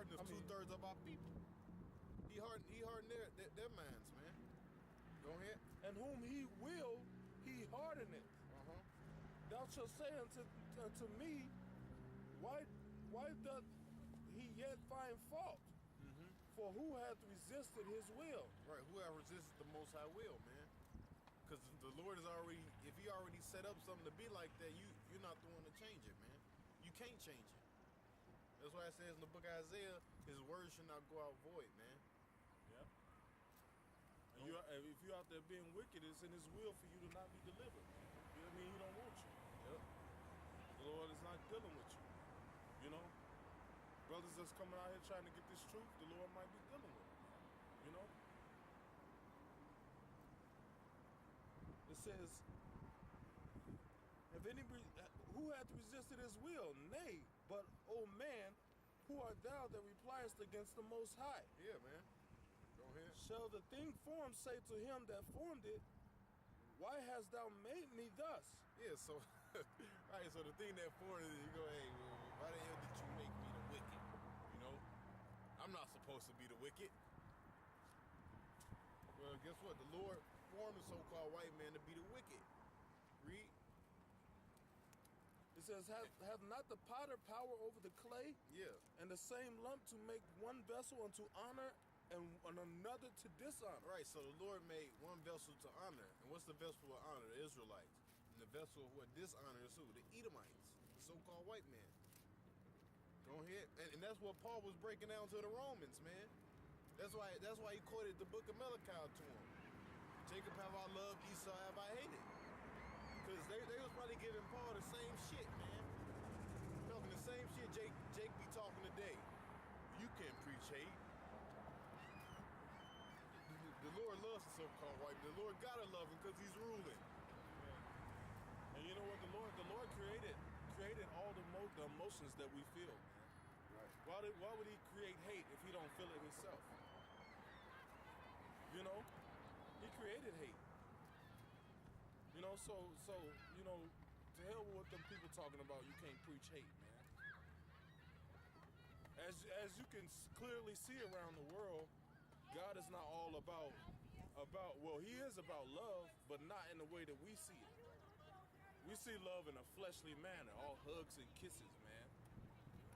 hardened two-thirds of our people. He hardened their minds, man. Go ahead. And whom he will, he hardeneth. Thou shalt say unto me, why doth he yet find fault? For who hath resisted his will? Right, who hath resisted the Most High will, man? Because the Lord is already, if he already set up something to be like that, you're not the one to change it, man. You can't change it. That's why it says in the book of Isaiah, his word should not go out void, man. Yep. And if you're out there being wicked, it's in his will for you to not be delivered. You know what I mean? He don't want you. Yep. The Lord is not dealing with you. You know? Brothers that's coming out here trying to get this truth, the Lord might be dealing with them. You know? It says, who hath resisted his will? Nay, but, O man, who art thou that repliest against the Most High? Yeah, man. Go ahead. Shall the thing formed say to him that formed it, why hast thou made me thus? Yeah, so, right, so the thing that formed it, you go, hey, well, why the hell did you make me the wicked? You know? I'm not supposed to be the wicked. Well, guess what? The Lord formed the so-called white man to be the wicked. Read. It says, have not the potter power over the clay? Yeah. And the same lump to make one vessel unto honor and another to dishonor. Right, so the Lord made one vessel to honor. And what's the vessel of honor? The Israelites. And the vessel of what dishonor is who? The Edomites, the so-called white man. Go ahead. And that's what Paul was breaking down to the Romans, man. That's why he quoted the book of Malachi to him. Jacob have I loved, Esau have I hated. Because they was probably giving Paul the same shit, man. Talking the same shit Jake be talking today. You can't preach hate. The Lord loves the so-called white man. The Lord gotta love him because he's ruling. Yeah. And you know what? The Lord created all the emotions that we feel, man. Right. Why would he create hate if he don't feel it himself? You know? He created hate. You know, so you know, to hell with what them people talking about, you can't preach hate, man. As you can clearly see around the world, God is not all about, well, he is about love, but not in the way that we see it. We see love in a fleshly manner, all hugs and kisses, man.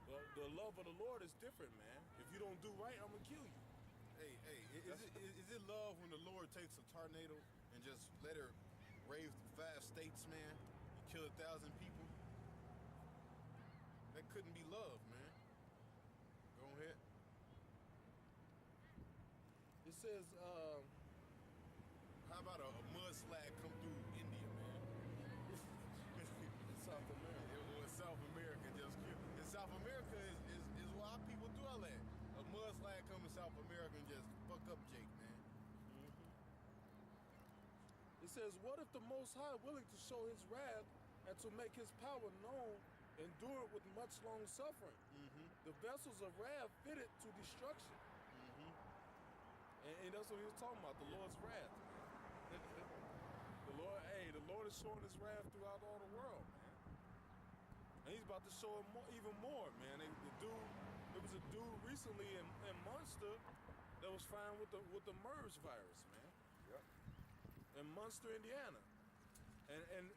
But the love of the Lord is different, man. If you don't do right, I'm gonna kill you. Hey, is it love when the Lord takes a tornado and just let her rave through 5 states, man, and kill 1,000 people? That couldn't be love, man. Go ahead. It says, how about a mudslide come through India, man? South America. South America just killed. And South America is where our people do all that. A mudslide come to South America and just fuck up Jake, man. It says, what if the Most High, willing to show his wrath and to make his power known, endure it with much long suffering? The vessels of wrath fitted to destruction. And that's what he was talking about, the Lord's wrath. The Lord is showing his wrath throughout all the world, man. And he's about to show it even more, man. There was a dude recently in Munster that was found with the MERS virus, man. Yep. In Munster, Indiana. And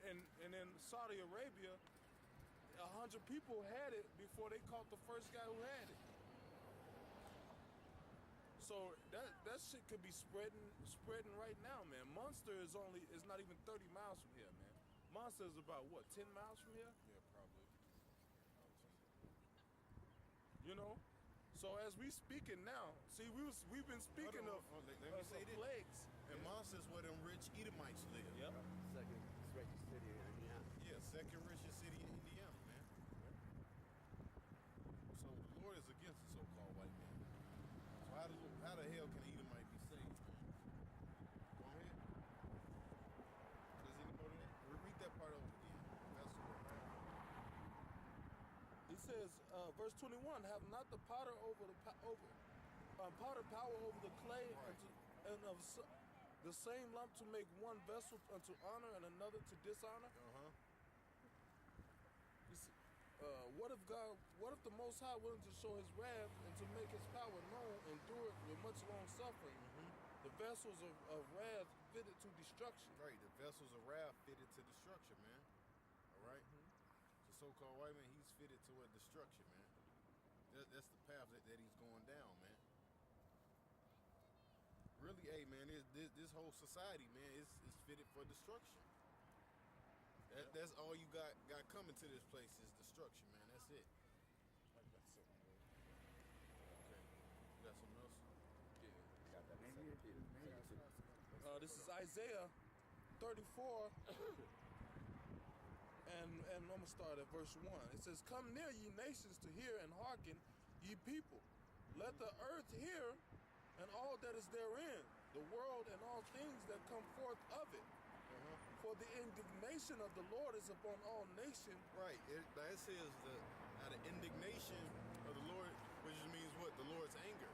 in Saudi Arabia, 100 people had it before they caught the first guy who had it. So that shit could be spreading right now, man. Munster is not even 30 miles from here, man. Munster is about what, 10 miles from here? Yeah, probably. You know? So as we speaking now, see, we've been speaking of plagues. And Munster is where them rich Edomites live. Yep. Second richest city in Indiana. Yeah, second richest city in Indiana, man. So the Lord is against the so-called white man. So how the hell can an Edomite be saved, man? Go ahead. Does anybody read that part over again? That's the word, man. He says, verse 21, have not the potter potter power over the clay, right, and of the same lump to make one vessel unto honor and another to dishonor? What if the Most High willing to show his wrath and to make his power known, endure it with much long suffering, the vessels of wrath fitted to destruction. Right, the vessels of wrath fitted to destruction, man. All right? The so-called white man, he's fitted to a destruction, man. That's the path that he's going down, man. Really, hey, man, this whole society, man, is fitted for destruction. That's all you got coming to this place is destruction, man. That's it. I got something, bro. Okay. You got something else? Yeah. Got that in 2 Peter. This is Isaiah 34. And I'm going to start at verse 1. It says, "Come near, ye nations, to hear and hearken, ye people. Let the earth hear, and all that is therein, the world and all things that come forth of it. For the indignation of the Lord is upon all nations." Right. That says the indignation of the Lord, which means what? The Lord's anger.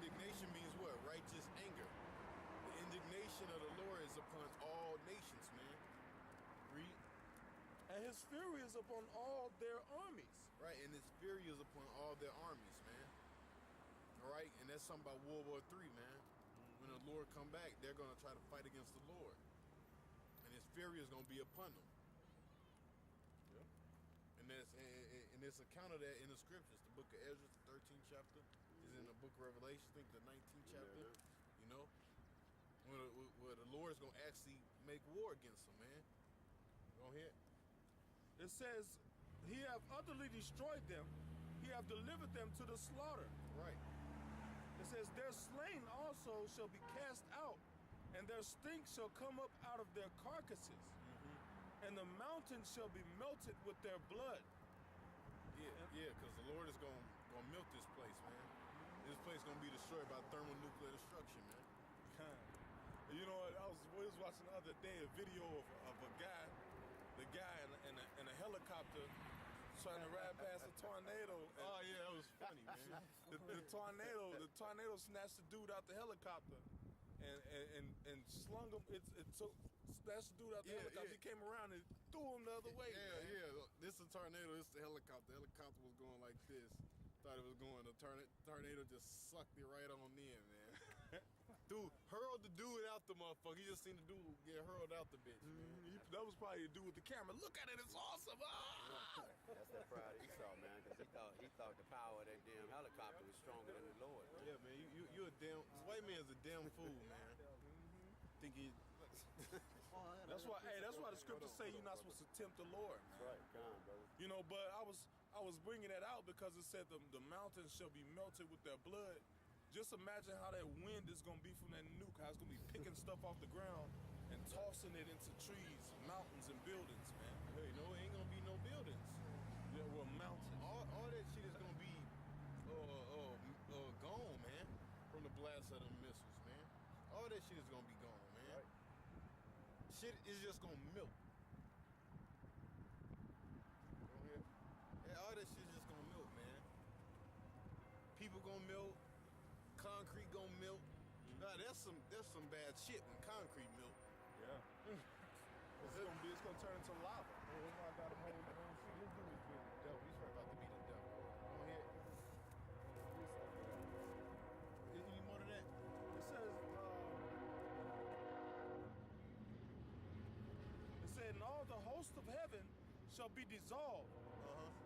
Indignation means what? Righteous anger. The indignation of the Lord is upon all nations, man. Read. And his fury is upon all their armies. Right, and his fury is upon all their armies, man. All right, and that's something about World War III, man. When the Lord come back, they're going to try to fight against the Lord. And his fury is going to be upon them. Yeah. And there's account of that in the scriptures. The book of Ezra, the 13th chapter, is in the book of Revelation, I think the 19th chapter. You know, where the Lord is going to actually make war against them, man. Go ahead. It says, "He hath utterly destroyed them. He hath delivered them to the slaughter." Right. It says, "Their slain also shall be cast out, and their stink shall come up out of their carcasses, and the mountains shall be melted with their blood." Yeah, because the Lord is gonna melt this place, man. This place gonna be destroyed by thermonuclear destruction, man. You know what? We was watching the other day a video of a guy, the guy in a helicopter trying to ride past a tornado. Oh yeah, that was funny, man. The tornado snatched the dude out the helicopter and slung him. It snatched the dude out the helicopter. He came around and threw him the other way. Yeah. This is a tornado. This is the helicopter. The helicopter was going like this. Thought it was going. The tornado just sucked it right on in, man. Dude, hurled the dude out the motherfucker. You just seen the dude get hurled out the bitch, man. That was probably the dude with the camera. Look at it, it's awesome. Ah! That's that pride Esau, man, because he thought the power of that damn helicopter was stronger than the Lord. Yeah, man, you a damn, this white man's a damn fool, man. Think he... That's why the scriptures say you're not supposed to tempt the Lord. That's right, come on, brother. You know, but I was bringing that out because it said the mountains shall be melted with their blood. Just imagine how that wind is going to be from that nuke, how it's going to be picking stuff off the ground and tossing it into trees, mountains, and buildings, man. Hey, no, it ain't going to be no buildings. Yeah, well, mountains. All that shit is going to be gone, man, from the blast of the missiles, man. All that shit is going to be gone, man. Right. Shit is just going to melt. Go ahead. Yeah, all that shit is just going to melt, man. People going to melt. Concrete gonna melt. Nah, that's some bad shit when concrete melt. Yeah. It's gonna turn into lava. Oh my God, I'm holding on. This dude is being the devil. He's about to be the devil. Go ahead. Is any more to that? It said, "And all the host of heaven shall be dissolved,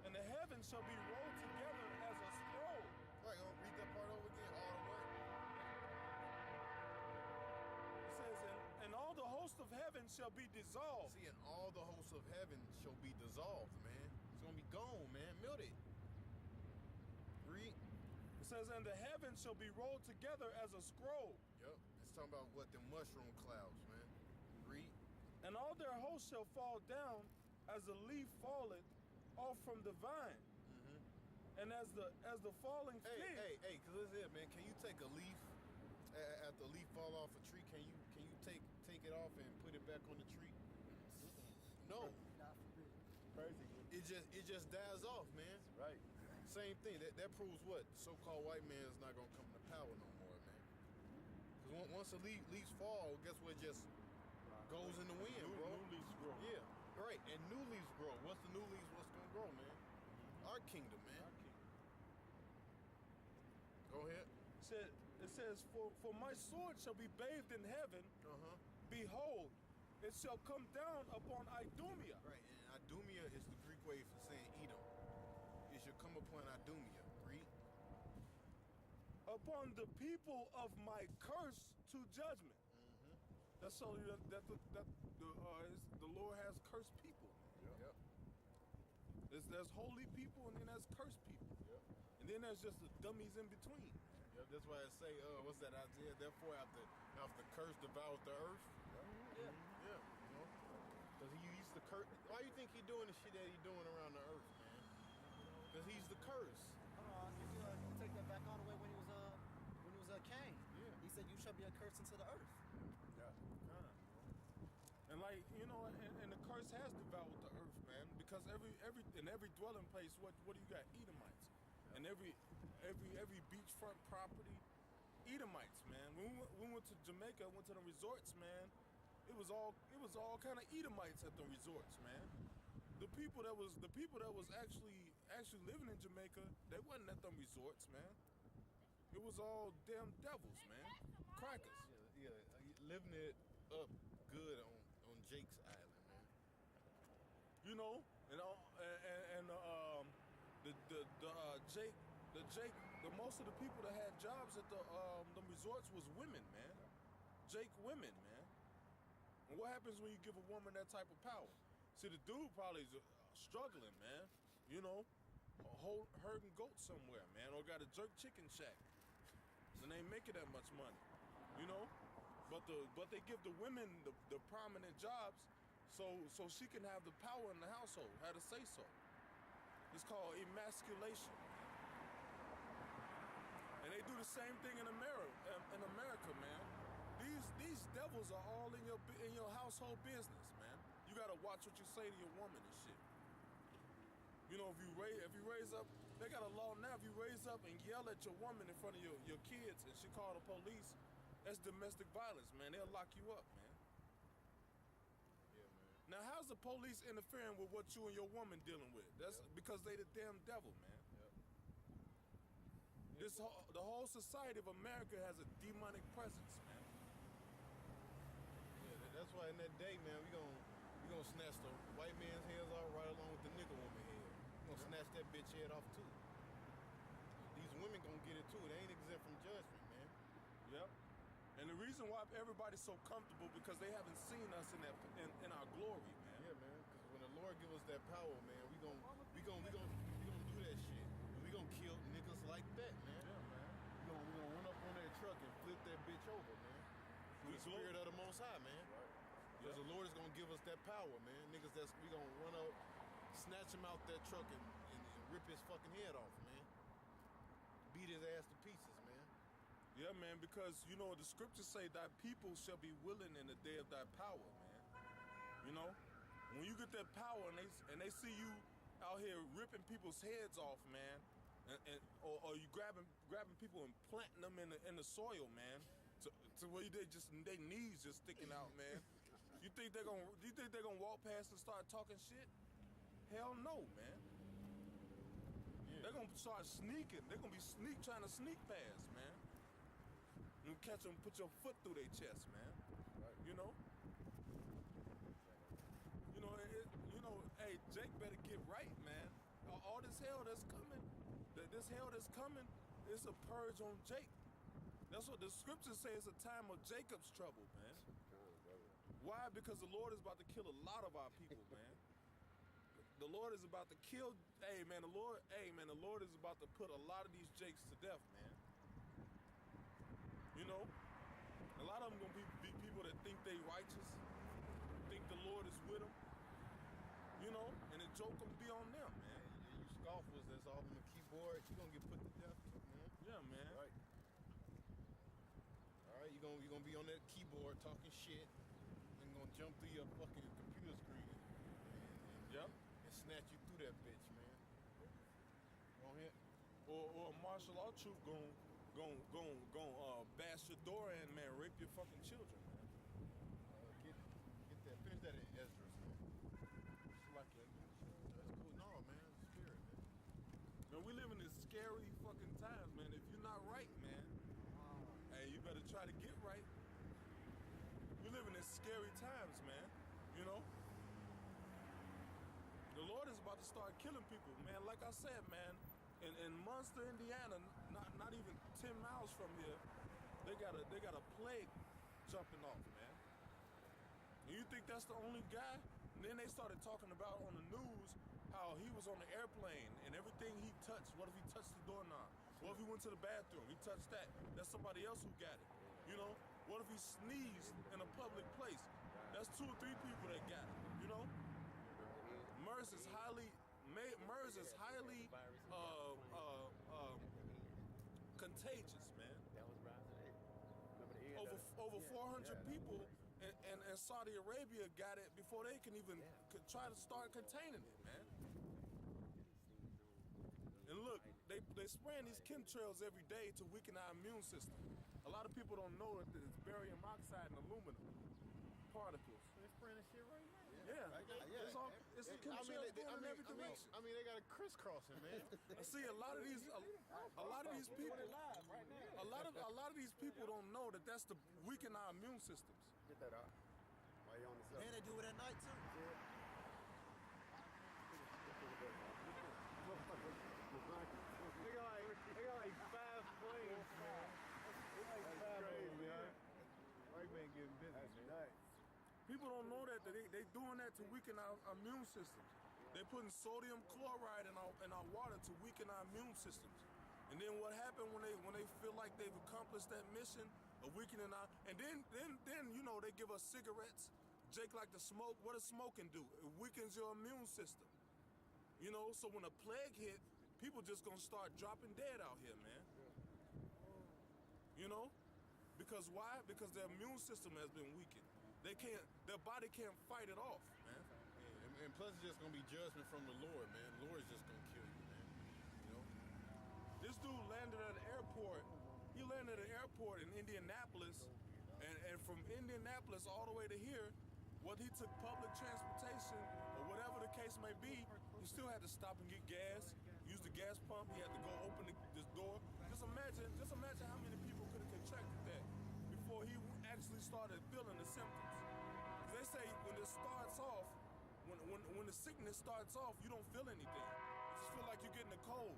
and the heavens shall be rolled together as a scroll." Right, I'll read that part over again. All the way. It says, and all the host of heaven shall be dissolved. See, and all the hosts of heaven shall be dissolved, man. It's gonna be gone, man. Melt it. Read. It says, "And the heavens shall be rolled together as a scroll." Yep. It's talking about what the mushroom clouds, man. Read. "And all their hosts shall fall down as a leaf falleth off from the vine. And as the falling fig." Hey, cause this is it, man. Can you take a leaf after a leaf fall off a tree? Can you take it off and put it back on the tree? No. Crazy. It just dies off, man. Right. Same thing. That proves what? The so-called white man is not gonna come to power no more, man. Cause once the leaves fall, guess what? It just goes in the wind, bro. New leaves grow. Yeah. Right, and new leaves grow. What's the new leaves? What's gonna grow, man? Our kingdom, man. Our kingdom. Go ahead. It says, for my sword shall be bathed in heaven. Behold, it shall come down upon Idumea. Right, and Idumea is the Greek way for saying Edom. It shall come upon Idumea. Read. Upon the people of my curse to judgment. That's so that the Lord has cursed people. Yep. There's holy people and then there's cursed people. Yep. And then there's just the dummies in between. Yep, that's why I say, what's that Isaiah? Therefore, after curse devours the earth. Yeah. Yeah. You know? Because he used the curse. Why you think he doing the shit that he doing around the earth, man? Because he's the curse. Hold on, you can take that back all the way when he was Cain. Yeah. He said, "You shall be a curse into the earth." And like, you know, and the curse has devoured the earth, man. Because every dwelling place, what do you got? Edomites. And every beachfront property, Edomites, man. When we went to Jamaica, went to the resorts, man, it was all kind of Edomites at the resorts, man. The people that was actually living in Jamaica, they wasn't at them resorts, man. It was all damn devils, man. Crackers. Yeah, living it up good on Jake's Island, man. You know, most of the people that had jobs at the resorts was women, man. Jake women, man. And what happens when you give a woman that type of power? See, the dude probably is struggling, man. You know, herding goats somewhere, man, or got a jerk chicken shack, and they ain't making that much money, you know. But they give the women the prominent jobs, so she can have the power in the household, how to say so. It's called emasculation. And they do the same thing in America, man. These devils are all in your household business, man. You gotta watch what you say to your woman and shit. You know, if you raise up, they got a law now. If you raise up and yell at your woman in front of your kids and she call the police, that's domestic violence, man. They'll lock you up, man. Yeah, man. Now, how's the police interfering with what you and your woman dealing with? That's because they the damn devil, man. Yep. The whole society of America has a demonic presence, man. Yeah, that's why in that day, man, we gonna snatch the white man's heads off right along with the nigga woman head. We gonna snatch that bitch head off too. These women gonna get it too. They ain't exempt from judgment, man. Yep. And the reason why everybody's so comfortable because they haven't seen us in our glory, man. Yeah, man. Because when the Lord give us that power, man, we gonna do that shit. And we gonna kill niggas like that, man. Yeah, man. We gonna run up on that truck and flip that bitch over, man. Through the spirit of the Most High, man. Right. Because the Lord is gonna give us that power, man. Niggas we gonna run up, snatch him out that truck and rip his fucking head off, man. Beat his ass to pieces, man. Yeah, man, because, you know, the scriptures say thy people shall be willing in the day of thy power, man. You know? When you get that power and they see you out here ripping people's heads off, man, or you grabbing people and planting them in the soil, man, to where they knees just sticking out, man. You think they're gonna walk past and start talking shit? Hell no, man. Yeah. They're gonna start sneaking. They're gonna be trying to sneak past, man. You catch them, put your foot through their chest, man. Right. You know. Hey, Jake better get right, man. All this hell that's coming, it's a purge on Jake. That's what the scriptures say. It's a time of Jacob's trouble, man. Why? Because the Lord is about to kill a lot of our people, man. The Lord is about to kill. The Lord is about to put a lot of these Jakes to death, man. You know, a lot of them gonna be people that think they righteous, think the Lord is with them. You know, and the joke gonna be on them, man. Yeah, you scoffers that's all on the keyboard, you gonna get put to death too, man. Yeah, man. Right. All right, you gonna be on that keyboard talking shit, and gonna jump through your fucking computer screen and snatch you through that bitch, man. Go ahead. Or a martial law troop gon' bash your door in, man, rape your fucking children, man. Get that. Finish that in Esdras, man. That's cool. No, man, it's the spirit, man. Man, we live in these scary fucking times, man. If you're not right, man, hey, you better try to get right. We live in these scary times, man. You know? The Lord is about to start killing people, man. Like I said, man, in Munster, Indiana, not even 10 miles from here, they got a plague jumping off, man. And you think that's the only guy? And then they started talking about on the news how he was on the airplane and everything he touched. What if he touched the doorknob? What if he went to the bathroom? He touched that. That's somebody else who got it. You know? What if he sneezed in a public place? That's 2 or 3 people that got it. You know? MERS is highly contagious, man. Over 400 people in Saudi Arabia got it before they can even try to start containing it, man. And look, they spraying these chemtrails every day to weaken our immune system. A lot of people don't know that there's barium oxide and aluminum particles. They're spraying this shit right now. Yeah. It's a chemtrail going in every direction. I mean, they got it crisscrossing, man. See, a lot of these people, a lot of these people don't know that that's to weaken our immune systems. Get that out. While you on the And they do it at night too. They got like 5 planes, man. That's crazy, man. White man getting busy, man. People don't know that they doing that to weaken our immune systems. They're putting sodium chloride in our water to weaken our immune systems. And then what happened when they feel like they've accomplished that mission of weakening our, and then you know, they give us cigarettes. Jake like to smoke. What does smoking do? It weakens your immune system. You know, so when a plague hit, people just gonna start dropping dead out here, man. You know? Because why? Because their immune system has been weakened. Their body can't fight it off, man. And plus it's just gonna be judgment from the Lord, man. The Lord's just gonna kill you, man. You know? This dude landed at an airport. He landed at an airport in Indianapolis, and from Indianapolis all the way to here, whether he took public transportation or whatever the case may be, he still had to stop and get gas, use the gas pump. He had to go open this door. Just imagine how many people could have contracted that before he actually started feeling the symptoms. 'Cause they say when it starts off, when the sickness starts off, you don't feel anything. You just feel like you're getting a cold.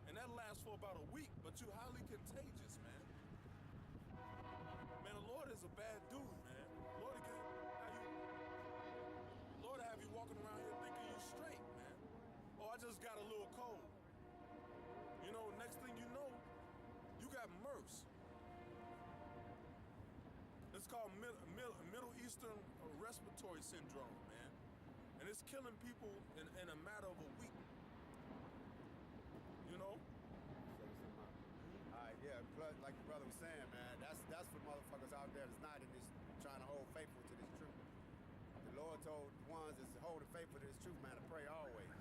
And that lasts for about a week, but you're highly contagious, man. Man, the Lord is a bad dude, man. Lord have you walking around here thinking you're straight, man. Oh, I just got a little cold. You know, next thing you know, you got MERS. It's called Middle Eastern Respiratory Syndrome, man. And it's killing people in a matter of a week. You know? Alright, yeah, like the brother was saying, man, that's for motherfuckers out there that's not in this, trying to hold faithful to this truth. The Lord told the ones that's holding faithful to this truth, man, to pray always.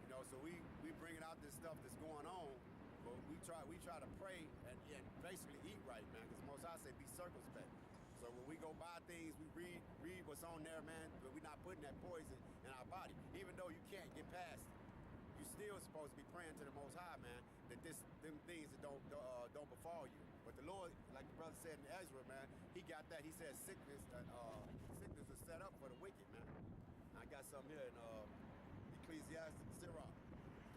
You know, so we bringing out this stuff that's going on, but we try to pray and basically eat right, man, because Most High say be circumspect. So when we go buy things, we read what's on there, man, but we're not putting that poison in our body. Even though you can't get past it, you still supposed to be praying to the Most High, man, that them things that don't befall you. But the Lord, like the brother said in Ezra, man, he got that. He said sickness was set up for the wicked, man. I got something here in Ecclesiastes, Sirach.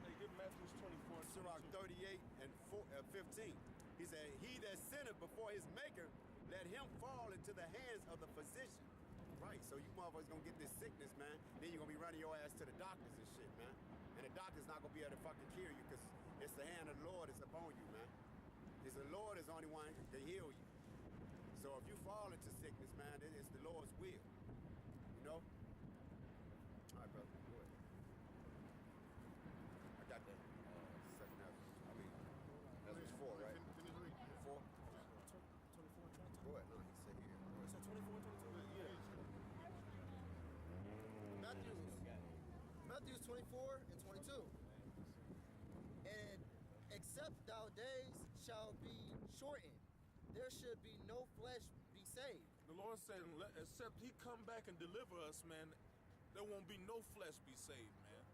Hey, give Matthew 24. Sirach 38 and 15. He said, he that sinneth before his maker, let him fall into the hands of the physician. Right, so you motherfuckers gonna get this sickness, man. Then you're gonna be running your ass to the doctors and shit, man. And the doctor's not gonna be able to fucking cure you because it's the hand of the Lord that's upon you, man. It's the Lord is the only one to heal you. So if you fall into sickness, man, it's the Lord's will. You know? All right, brother, go ahead. I got that second Ezra. I mean, Ezra's 4, right? Finish reading. 4? 24, 22. Go ahead. No, he said here. So 24, 22. Yeah. Matthew 24 and 22. And except thou days shall be shortened, there should be no flesh be saved. The Lord said, except he come back and deliver us, man, there won't be no flesh be saved, man.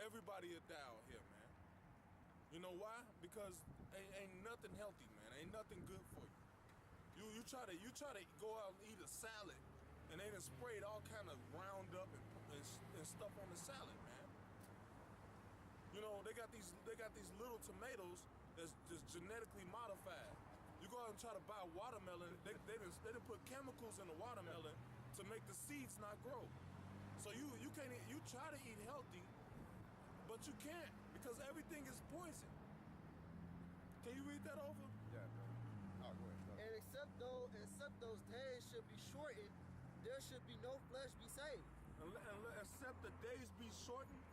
Everybody will die out here, man. You know why? Because ain't nothing healthy, man. Ain't nothing good for you. You try to go out and eat a salad, and they done sprayed all kind of Roundup and stuff on the salad, man. You know, they got these little tomatoes that's just genetically modified. You go out and try to buy watermelon, they done put chemicals in the watermelon to make the seeds not grow. So you can't you try to eat healthy, but you can't because everything is poison. Can you read that over? Yeah, bro. Oh, go ahead. And except those days should be shortened, there should be no flesh be saved. Except the days be shortened,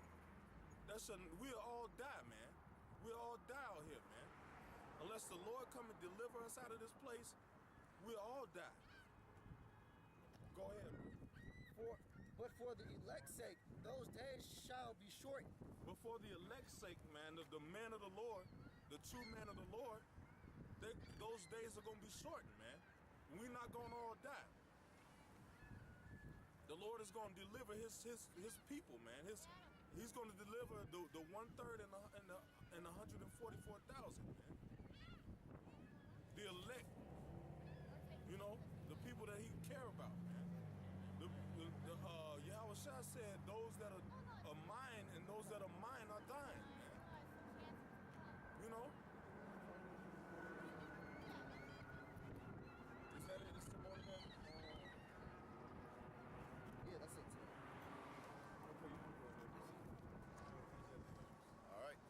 we'll all die, man. We'll all die out here, man. Unless the Lord come and deliver us out of this place, we'll all die. Go ahead. But for the elect's sake, those days shall be shortened. But for the elect's sake, man, the man of the Lord, the true man of the Lord, those days are going to be shortened, man. We're not going to all die. The Lord is going to deliver his people, man. He's going to deliver the 1/3 and 144,000, man. The elect, you know, the people that he care about, man. YAHAWASHI said those that are mine and those that are mine are thine, man. You know? Is that it? Is the morning, man? Yeah, that's it too. Okay, you can go ahead. All right.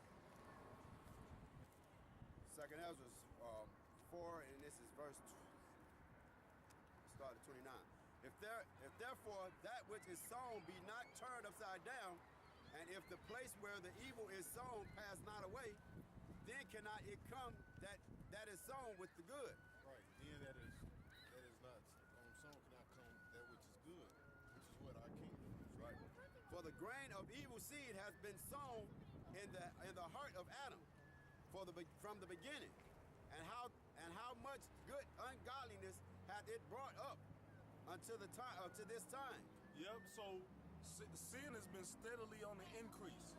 Second Ezra 4, and this is verse. Start at 29. If therefore that which is sown be not turned upside down, and if the place where the evil is sown pass not away, then cannot it come that is sown with the good. Right. Then that is not sown cannot come that which is good, which is what our kingdom is. Right. For the grain of evil seed has been sown in the heart of Adam, from the beginning, and how much good ungodliness hath it brought up unto this time. Yep, so sin has been steadily on the increase.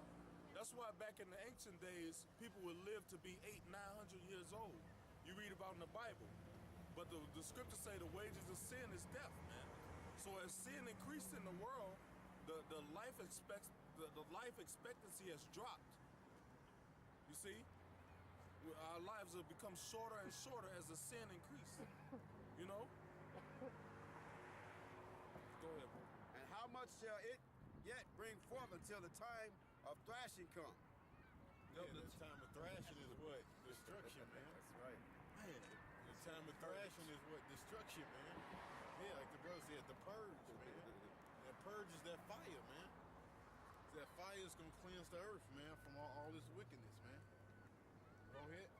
That's why back in the ancient days, people would live to be 800-900 years old. You read about in the Bible. But the scriptures say the wages of sin is death, man. So as sin increased in the world, the life expectancy has dropped. You see? Our lives have become shorter and shorter as the sin increased. You know? Go ahead, bro. And how much shall it yet bring forth until the time of thrashing come? Yeah, the time of thrashing is what? Destruction, man. That's right. Man, the time of thrashing is what? Destruction, man. Yeah, like the brother said, the purge, man. That purge is that fire, man. That fire is going to cleanse the earth, man, from all this wickedness, man. Go ahead.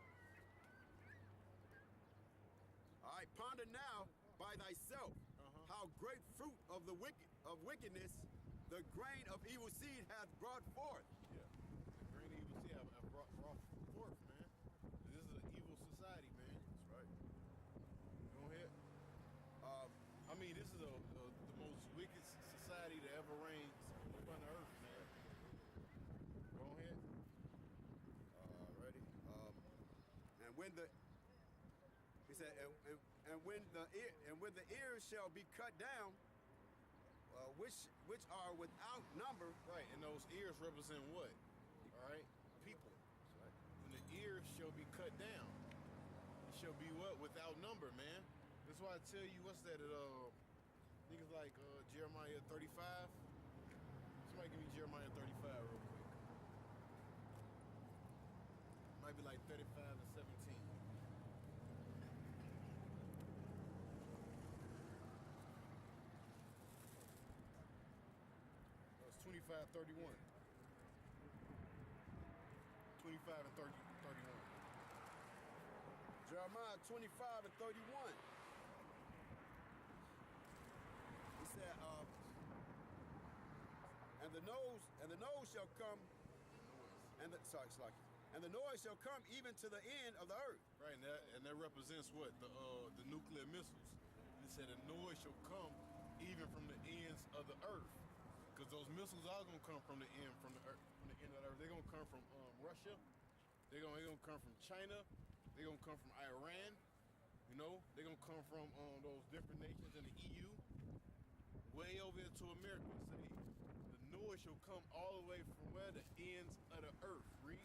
All right, ponder now by thyself how great fruit of wickedness the grain of evil seed hath brought forth. Yeah, the grain of evil seed have brought forth, man. This is an evil society, man. That's right. Go ahead. I mean, this is the most wicked society that ever reigned upon the earth, man. Go ahead. Ready? And when he said, and when the ears shall be cut down, which are without number. Right, and those ears represent what? All right, people. Right. When the ears shall be cut down, it shall be what? Without number, man. That's why I tell you, what's that? I think it's like Jeremiah 35. Somebody give me Jeremiah 35 real quick. Might be like 35 and 17. That's 25:31. 25 and 31. Jeremiah 25 and 31. He said, and the nose shall come, and the noise shall come even to the end of the earth. Right, and that represents what? The nuclear missiles. He said the noise shall come even from the ends of the earth. Because those missiles are gonna come from the end, from the earth, from the end of the earth. They're gonna come from Russia. They're gonna come from China. They're gonna come from Iran. You know, they're gonna come from those different nations in the EU, way over into America. Say the noise shall come all the way from where the ends of the earth. Read.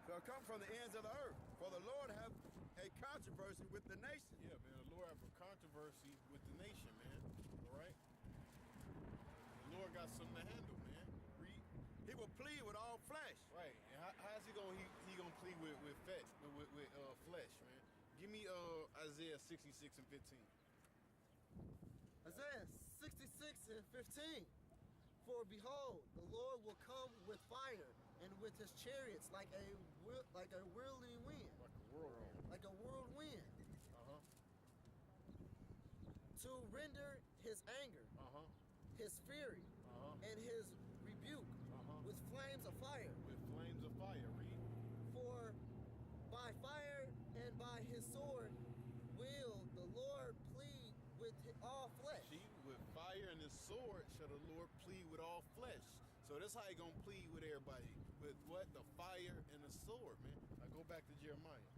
So it come from the ends of the earth. For the Lord have a controversy with the nation. Yeah, man. The Lord have a controversy with the nation, man. All right. The Lord got something to handle, man. Read. He will plead with all flesh. Right. And how's he gonna plead with flesh, man? Give me Isaiah 66 and 15. Isaiah 66 and 15. For behold, the Lord will come with fire, and with his chariots like a whirling wind. Like a whirlwind. Like a whirlwind. Uh-huh. To render his anger, Uh-huh. his fury, Uh-huh. and his rebuke Uh-huh. with flames of fire. With flames of fire. Read. For by fire and by his sword will the Lord plead with all flesh. See, with fire and his sword shall the Lord plead with all flesh. So that's how he gonna plead with everybody. With what? The fire and the sword, man. I go back to Jeremiah.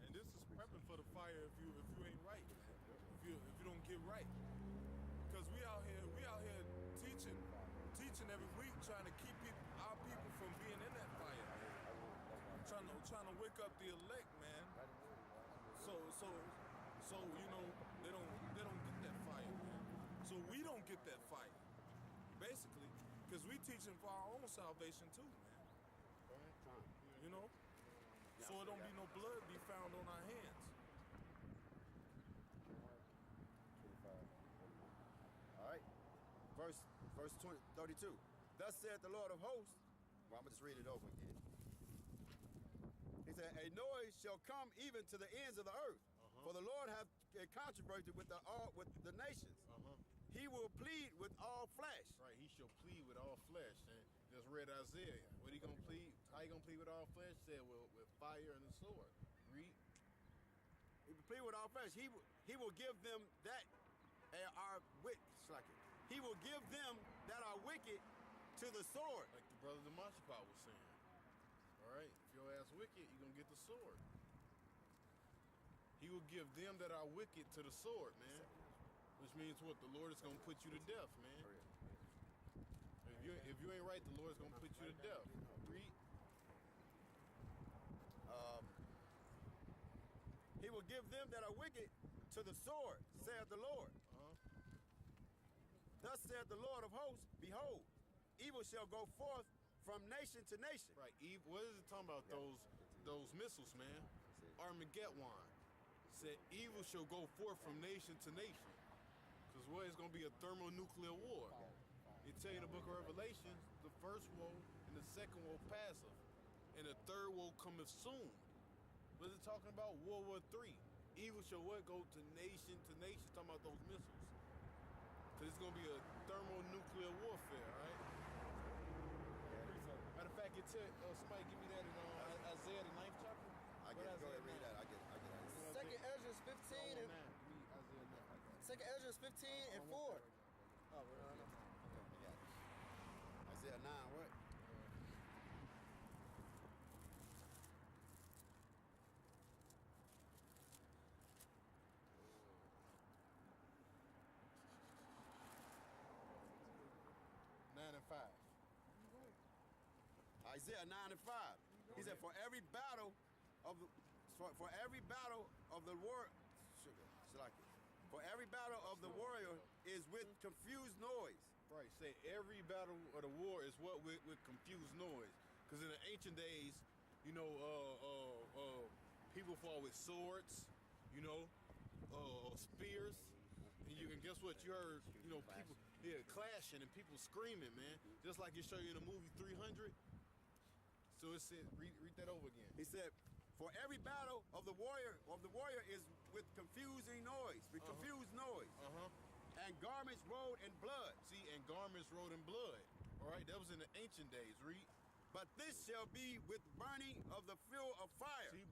And this is prepping for the fire if you ain't right, man. If you don't get right. Because we out here teaching every week, trying to keep our people from being in that fire. Trying to wake up the elect, man. So you know, they don't get that fire, man. So we don't get that fire. Basically, because we teaching for our own salvation too, man. You know? So it don't be no blood be found on our hands. All right. Verse 32. Thus saith the Lord of hosts. Well, I'm going to just read it over again. He said, a noise shall come even to the ends of the earth. Uh-huh. For the Lord hath a controversy with the nations. Uh-huh. He will plead with all flesh. Right, he shall plead with all flesh. And just read Isaiah. What he gonna plead? How he gonna plead with all flesh? Said with fire and the sword. Read. He will plead with all flesh. He will give them that are wicked. He will give them that are wicked to the sword. Like the brother Demashapa was saying. All right, if your ass wicked, you're gonna get the sword. He will give them that are wicked to the sword, man. Which means what? The Lord is gonna put you to death, man. If you ain't right, the Lord's gonna put you to death. Read. He will give them that are wicked to the sword, saith the Lord. Thus saith the Lord of hosts, behold, evil shall go forth from nation to nation. Right. What is it talking about? Those missiles, man. Armageddon. Said evil shall go forth from nation to nation. Because what is going to be a thermonuclear war? It tell you in the book of Revelation, the first woe and the second woe passeth, and the third woe cometh soon. What is it talking about? World War III. Evil shall what? Go to nation, talking about those missiles. So it's going to be a thermonuclear warfare, right? Matter of fact, somebody give me that in Isaiah the 9th chapter. I get it. Go ahead, read that. I get it. Second Ezra 15 and Second Ezra 15 and 4. Oh, we're on it. Isaiah 9, what? Isaiah 9 and 5. He said, for every battle of the warrior is with confused noise. Right. Say every battle of the war is what with confused noise. Because in the ancient days, you know, people fought with swords, you know, spears, and you can guess what you heard, you know, people clashing and people screaming, man, just like it show you in the movie 300. So it said, read that over again. He said, for every battle of the warrior is with confusing noise, confused noise. And garments rolled in blood. See, and garments rolled in blood. All right, that was in the ancient days. Read. But this shall be with burning of the fuel of fire. See,